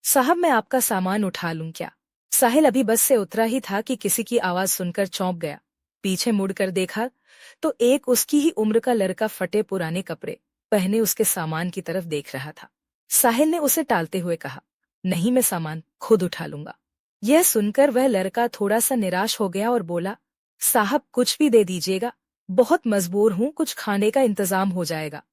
साहब मैं आपका सामान उठा लूं क्या? साहिल अभी बस से उतरा ही था कि किसी की आवाज सुनकर चौंक गया। पीछे मुड़कर देखा तो एक उसकी ही उम्र का लड़का फटे पुराने कपड़े पहने उसके सामान की तरफ देख रहा था। साहिल ने उसे टालते हुए कहा, नहीं मैं सामान खुद उठा लूंगा। यह सुनकर वह लड़का थोड़ा सा निराश हो गया और बोला, साहब कुछ भी दे दीजिएगा, बहुत मजबूर हूं, कुछ खाने का इंतजाम हो जाएगा।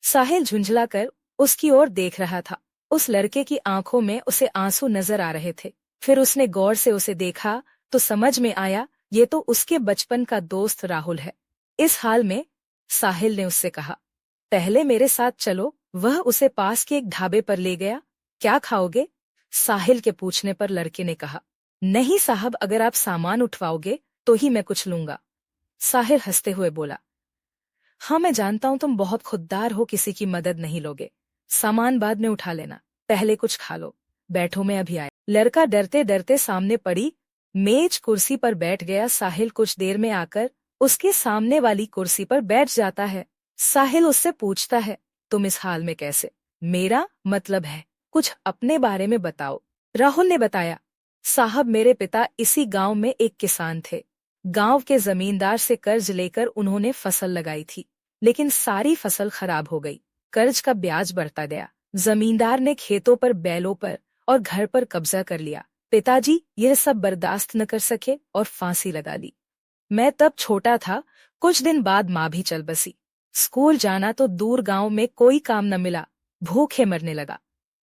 साहिल झुंझलाकर उसकी ओर देख रहा था। उस लड़के की आंखों में उसे आंसू नजर आ रहे थे। फिर उसने गौर से उसे देखा तो समझ में आया ये तो उसके बचपन का दोस्त राहुल है। इस हाल में साहिल ने उससे कहा, पहले मेरे साथ चलो। वह उसे पास के एक ढाबे पर ले गया। क्या खाओगे? साहिल के पूछने पर लड़के ने कहा, नहीं साहब, अगर आप सामान उठवाओगे तो ही मैं कुछ लूंगा। साहिल हंसते हुए बोला, हाँ मैं जानता हूं तुम बहुत खुददार हो, किसी की मदद नहीं लोगे। सामान बाद में उठा लेना, पहले कुछ खा लो। बैठो मैं अभी आया। लड़का डरते डरते सामने पड़ी मेज कुर्सी पर बैठ गया। साहिल कुछ देर में आकर उसके सामने वाली कुर्सी पर बैठ जाता है। साहिल उससे पूछता है, तुम इस हाल में कैसे? मेरा मतलब है कुछ अपने बारे में बताओ। राहुल ने बताया, साहब मेरे पिता इसी गांव में एक किसान थे। गांव के जमींदार से कर्ज लेकर उन्होंने फसल लगाई थी, लेकिन सारी फसल खराब हो गई। कर्ज का ब्याज बढ़ता गया। जमींदार ने खेतों पर, बैलों पर और घर पर कब्जा कर लिया। पिताजी यह सब बर्दाश्त न कर सके और फांसी लगा ली। मैं तब छोटा था। कुछ दिन बाद माँ भी चल बसी। स्कूल जाना तो दूर, गांव में कोई काम न मिला। भूखे मरने लगा।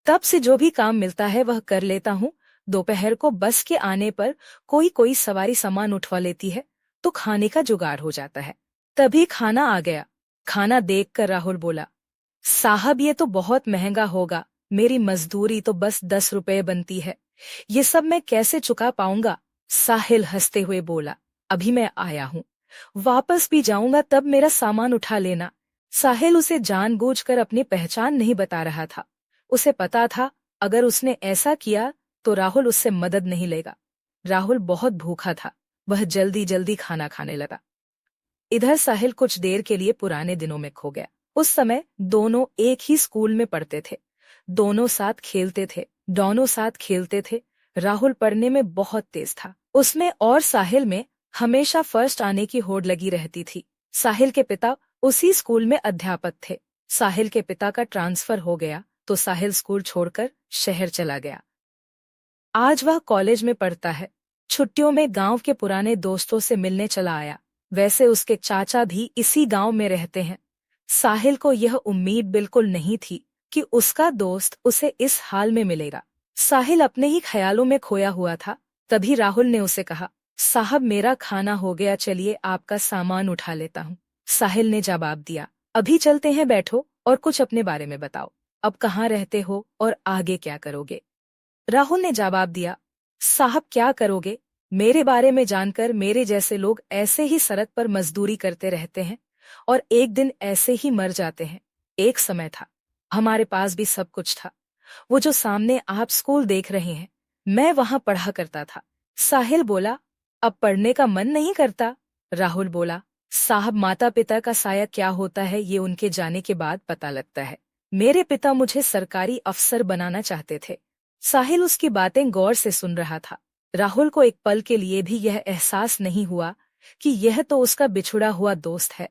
तब से जो भी काम मिलता है वह कर लेता हूँ। दोपहर को बस के आने पर कोई कोई सवारी सामान उठवा लेती है तो खाने का जुगाड़ हो जाता है। तभी खाना आ गया। खाना देखकर राहुल बोला, साहब ये तो बहुत महंगा होगा, मेरी मजदूरी तो बस 10 रुपए बनती है, ये सब मैं कैसे चुका पाऊंगा? साहिल हंसते हुए बोला, अभी मैं आया हूँ, वापस भी जाऊंगा, तब मेरा सामान उठा लेना। साहिल उसे जानबूझकर अपनी पहचान नहीं बता रहा था। उसे पता था अगर उसने ऐसा किया तो राहुल उससे मदद नहीं लेगा। राहुल बहुत भूखा था। वह जल्दी जल्दी खाना खाने लगा। इधर साहिल कुछ देर के लिए पुराने दिनों में खो गया। उस समय दोनों एक ही स्कूल में पढ़ते थे। दोनों साथ खेलते थे। दोनों साथ खेलते थे। राहुल पढ़ने में बहुत तेज था। उसमें और साहिल में हमेशा फर्स्ट आने की होड़ लगी रहती थी। साहिल के पिता उसी स्कूल में अध्यापक थे। साहिल के पिता का ट्रांसफर हो गया तो साहिल स्कूल छोड़कर शहर चला गया। आज वह कॉलेज में पढ़ता है। छुट्टियों में गांव के पुराने दोस्तों से मिलने चला आया। वैसे उसके चाचा भी इसी गांव में रहते हैं। साहिल को यह उम्मीद बिल्कुल नहीं थी कि उसका दोस्त उसे इस हाल में मिलेगा। साहिल अपने ही ख्यालों में खोया हुआ था। तभी राहुल ने उसे कहा, साहब मेरा खाना हो गया, चलिए आपका सामान उठा लेता हूँ। साहिल ने जवाब दिया, अभी चलते हैं, बैठो और कुछ अपने बारे में बताओ। अब कहाँ रहते हो और आगे क्या करोगे? राहुल ने जवाब दिया, साहब क्या करोगे? मेरे बारे में जानकर मेरे जैसे लोग ऐसे ही सड़क पर मजदूरी करते रहते हैं और एक दिन ऐसे ही मर जाते हैं। एक समय था, हमारे पास भी सब कुछ था। वो जो सामने आप स्कूल देख रहे हैं, मैं वहां पढ़ा करता था। साहिल बोला, अब पढ़ने का मन नहीं करता? राहुल बोला, साहब माता पिता का साया क्या होता है ये उनके जाने के बाद पता लगता है। मेरे पिता मुझे सरकारी अफसर बनाना चाहते थे। साहिल उसकी बातें गौर से सुन रहा था। राहुल को एक पल के लिए भी यह एहसास नहीं हुआ कि यह तो उसका बिछुड़ा हुआ दोस्त है,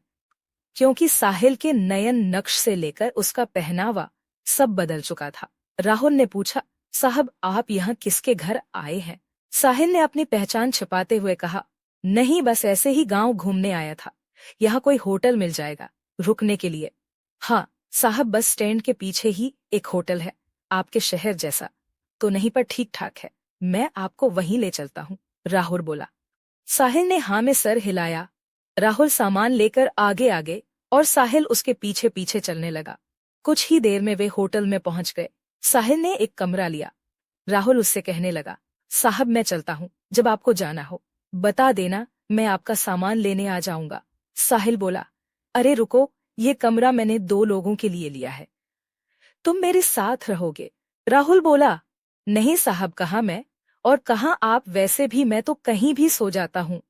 क्योंकि साहिल के नयन नक्श से लेकर उसका पहनावा सब बदल चुका था। राहुल ने पूछा, साहब आप यहाँ किसके घर आए हैं? साहिल ने अपनी पहचान छिपाते हुए कहा, नहीं बस ऐसे ही गांव घूमने आया था। यहाँ कोई होटल मिल जाएगा रुकने के लिए? हाँ साहब, बस स्टैंड के पीछे ही एक होटल है, आपके शहर जैसा तो नहीं पर ठीक ठाक है, मैं आपको वहीं ले चलता हूँ, राहुल बोला। साहिल ने हाँ में सर हिलाया। राहुल सामान लेकर आगे आगे और साहिल उसके पीछे पीछे चलने लगा। कुछ ही देर में वे होटल में पहुंच गए। साहिल ने एक कमरा लिया। राहुल उससे कहने लगा, साहब मैं चलता हूँ, जब आपको जाना हो बता देना, मैं आपका सामान लेने आ जाऊंगा। साहिल बोला, अरे रुको, ये कमरा मैंने 2 लोगों के लिए लिया है, तुम मेरे साथ रहोगे? राहुल बोला, नहीं साहब, कहाँ मैं और कहाँ आप, वैसे भी मैं तो कहीं भी सो जाता हूँ।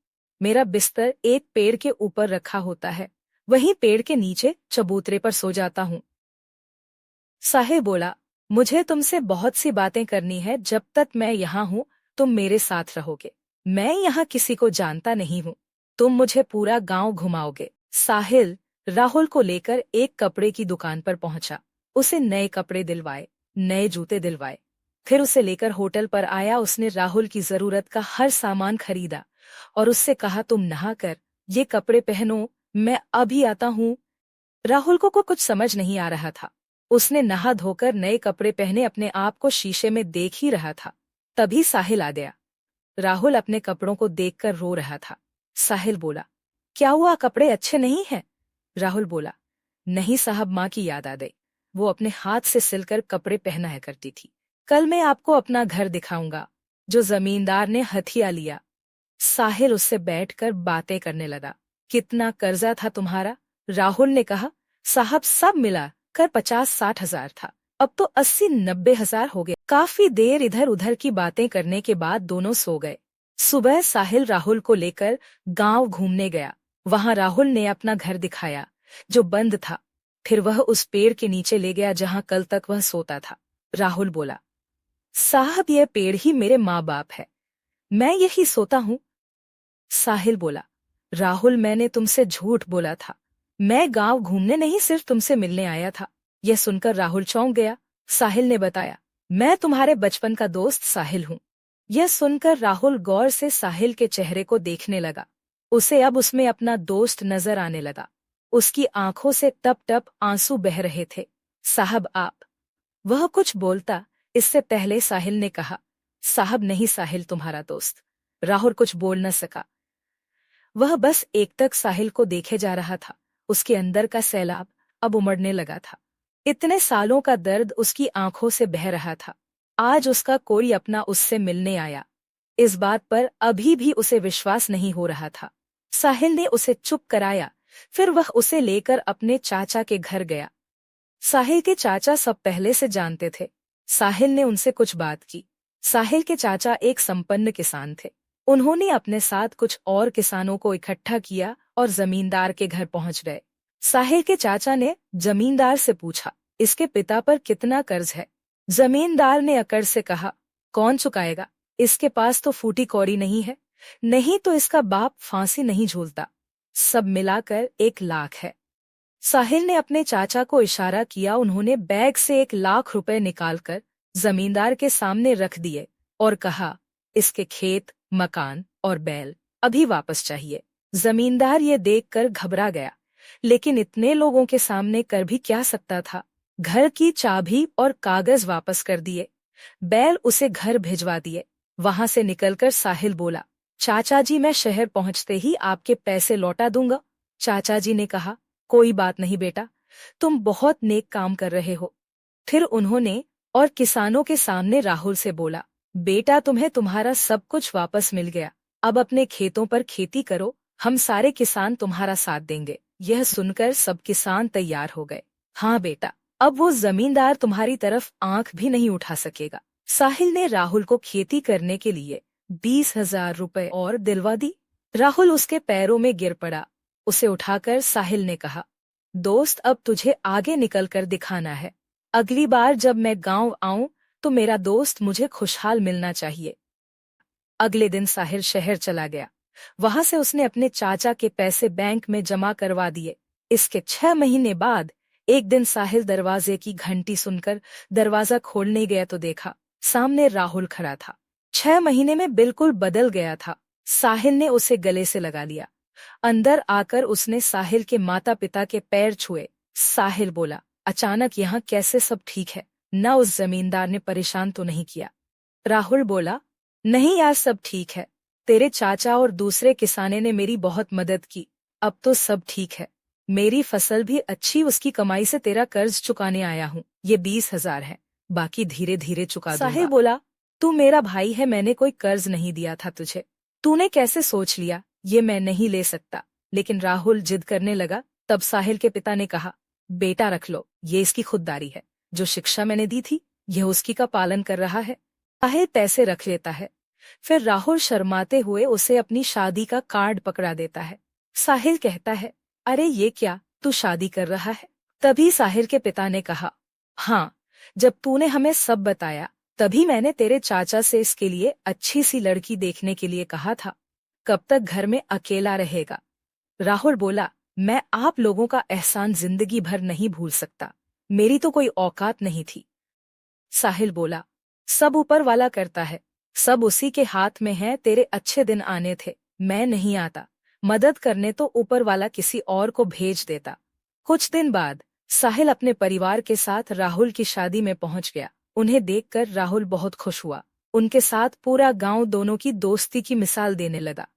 मेरा बिस्तर एक पेड़ के ऊपर रखा होता है, वहीं पेड़ के नीचे चबूतरे पर सो जाता हूँ। साहिल बोला, मुझे तुमसे बहुत सी बातें करनी है। जब तक मैं यहाँ हूँ तुम मेरे साथ रहोगे। मैं यहाँ किसी को जानता नहीं हूँ। तुम मुझे पूरा गांव घुमाओगे। साहिल राहुल को लेकर एक कपड़े की दुकान पर पहुंचा। उसे नए कपड़े दिलवाए, नए जूते दिलवाए। फिर उसे लेकर होटल पर आया। उसने राहुल की जरूरत का हर सामान खरीदा और उससे कहा, तुम नहा कर ये कपड़े पहनो, मैं अभी आता हूँ। राहुल को कुछ समझ नहीं आ रहा था। उसने नहा धोकर नए कपड़े पहने अपने आप को शीशे में देख ही रहा था। तभी साहिल आ गया। राहुल अपने कपड़ों को देखकर रो रहा था। साहिल बोला, क्या हुआ, कपड़े अच्छे नहीं हैं? राहुल बोला, नहीं साहब, माँ की याद आ गई। वो अपने हाथ से सिलकर कपड़े पहनाया करती थी। कल मैं आपको अपना घर दिखाऊंगा जो जमींदार ने हथिया लिया। साहिल उससे बैठकर बातें करने लगा। कितना कर्जा था तुम्हारा? राहुल ने कहा, साहब सब मिला कर 50-60 हजार था, अब तो 80-90 हजार हो गए। काफी देर इधर उधर की बातें करने के बाद दोनों सो गए। सुबह साहिल राहुल को लेकर गांव घूमने गया। वहां राहुल ने अपना घर दिखाया जो बंद था। फिर वह उस पेड़ के नीचे ले गया जहां कल तक वह सोता था। राहुल बोला, साहब यह पेड़ ही मेरे माँ बाप है, मैं यही सोता हूँ। साहिल बोला, राहुल मैंने तुमसे झूठ बोला था, मैं गांव घूमने नहीं सिर्फ तुमसे मिलने आया था। यह सुनकर राहुल चौंक गया। साहिल ने बताया, मैं तुम्हारे बचपन का दोस्त साहिल हूँ। यह सुनकर राहुल गौर से साहिल के चेहरे को देखने लगा। उसे अब उसमें अपना दोस्त नजर आने लगा। उसकी आंखों से टप टप आंसू बह रहे थे। साहब आप। वह कुछ बोलता इससे पहले साहिल ने कहा, साहब नहीं, साहिल तुम्हारा दोस्त। राहुल कुछ बोल न सका। वह बस एकटक साहिल को देखे जा रहा था। उसके अंदर का सैलाब अब उमड़ने लगा था। इतने सालों का दर्द उसकी आंखों से बह रहा था। आज उसका कोई अपना उससे मिलने आया। इस बात पर अभी भी उसे विश्वास नहीं हो रहा था। साहिल ने उसे चुप कराया। फिर वह उसे लेकर अपने चाचा के घर गया। साहिल के चाचा सब पहले से जानते थे। साहिल ने उनसे कुछ बात की। साहिल के चाचा एक संपन्न किसान थे। उन्होंने अपने साथ कुछ और किसानों को इकट्ठा किया और जमींदार के घर पहुंच गए। साहिल के चाचा ने जमींदार से पूछा, इसके पिता पर कितना कर्ज है? जमींदार ने अकड़ से कहा, कौन चुकाएगा? इसके पास तो फूटी कौड़ी नहीं है, नहीं तो इसका बाप फांसी नहीं झूलता। सब मिलाकर 1 लाख है। साहिल ने अपने चाचा को इशारा किया। उन्होंने बैग से 1 लाख रुपए निकालकर जमींदार के सामने रख दिए और कहा, इसके खेत, मकान और बैल अभी वापस चाहिए। जमींदार ये देखकर घबरा गया, लेकिन इतने लोगों के सामने कर भी क्या सकता था। घर की चाबी और कागज वापस कर दिए। बैल उसे घर भिजवा दिए। वहां से निकलकर साहिल बोला, चाचा जी मैं शहर पहुंचते ही आपके पैसे लौटा दूंगा। चाचा जी ने कहा, कोई बात नहीं बेटा, तुम बहुत नेक काम कर रहे हो। फिर उन्होंने और किसानों के सामने राहुल से बोला, बेटा तुम्हें तुम्हारा सब कुछ वापस मिल गया, अब अपने खेतों पर खेती करो, हम सारे किसान तुम्हारा साथ देंगे। यह सुनकर सब किसान तैयार हो गए। हाँ बेटा, अब वो जमींदार तुम्हारी तरफ आंख भी नहीं उठा सकेगा। साहिल ने राहुल को खेती करने के लिए 20,000 रुपए और दिलवा दी। राहुल उसके पैरों में गिर पड़ा। उसे उठाकर साहिल ने कहा, दोस्त अब तुझे आगे निकलकर दिखाना है। अगली बार जब मैं गांव आऊं तो मेरा दोस्त मुझे खुशहाल मिलना चाहिए। अगले दिन साहिल शहर चला गया। वहां से उसने अपने चाचा के पैसे बैंक में जमा करवा दिए। इसके 6 महीने बाद एक दिन साहिल दरवाजे की घंटी सुनकर दरवाजा खोलने गया तो देखा सामने राहुल खड़ा था। 6 महीने में बिल्कुल बदल गया था। साहिल ने उसे गले से लगा लिया। अंदर आकर उसने साहिल के माता पिता के पैर छुए। साहिल बोला, अचानक यहाँ कैसे सब ठीक है? न उस जमींदार ने परेशान तो नहीं किया? राहुल बोला, नहीं यार सब ठीक है। तेरे चाचा और दूसरे किसाने ने मेरी बहुत मदद की, अब तो सब ठीक है। मेरी फसल भी अच्छी, उसकी कमाई से तेरा कर्ज चुकाने आया हूँ। ये 20,000 है, बाकी धीरे धीरे चुका दूंगा। साहिल बोला, तू मेरा भाई है, मैंने कोई कर्ज नहीं दिया था तुझे, तूने कैसे सोच लिया ये मैं नहीं ले सकता? लेकिन राहुल जिद करने लगा। तब साहिल के पिता ने कहा, बेटा रख लो, ये इसकी खुददारी है। जो शिक्षा मैंने दी थी यह उसकी का पालन कर रहा है। साहिल पैसे रख लेता है। फिर राहुल शर्माते हुए उसे अपनी शादी का कार्ड पकड़ा देता है। साहिल कहता है, अरे ये क्या, तू शादी कर रहा है? तभी साहिल के पिता ने कहा, हाँ, जब तूने हमें सब बताया तभी मैंने तेरे चाचा से इसके लिए अच्छी सी लड़की देखने के लिए कहा था। कब तक घर में अकेला रहेगा? राहुल बोला, मैं आप लोगों का एहसान जिंदगी भर नहीं भूल सकता। मेरी तो कोई औकात नहीं थी। साहिल बोला, सब ऊपर वाला करता है, सब उसी के हाथ में है। तेरे अच्छे दिन आने थे, मैं नहीं आता। मदद करने तो ऊपर वाला किसी और को भेज देता। कुछ दिन बाद साहिल अपने परिवार के साथ राहुल की शादी में पहुंच गया। उन्हें देखकर राहुल बहुत खुश हुआ। उनके साथ पूरा गांव दोनों की दोस्ती की मिसाल देने लगा।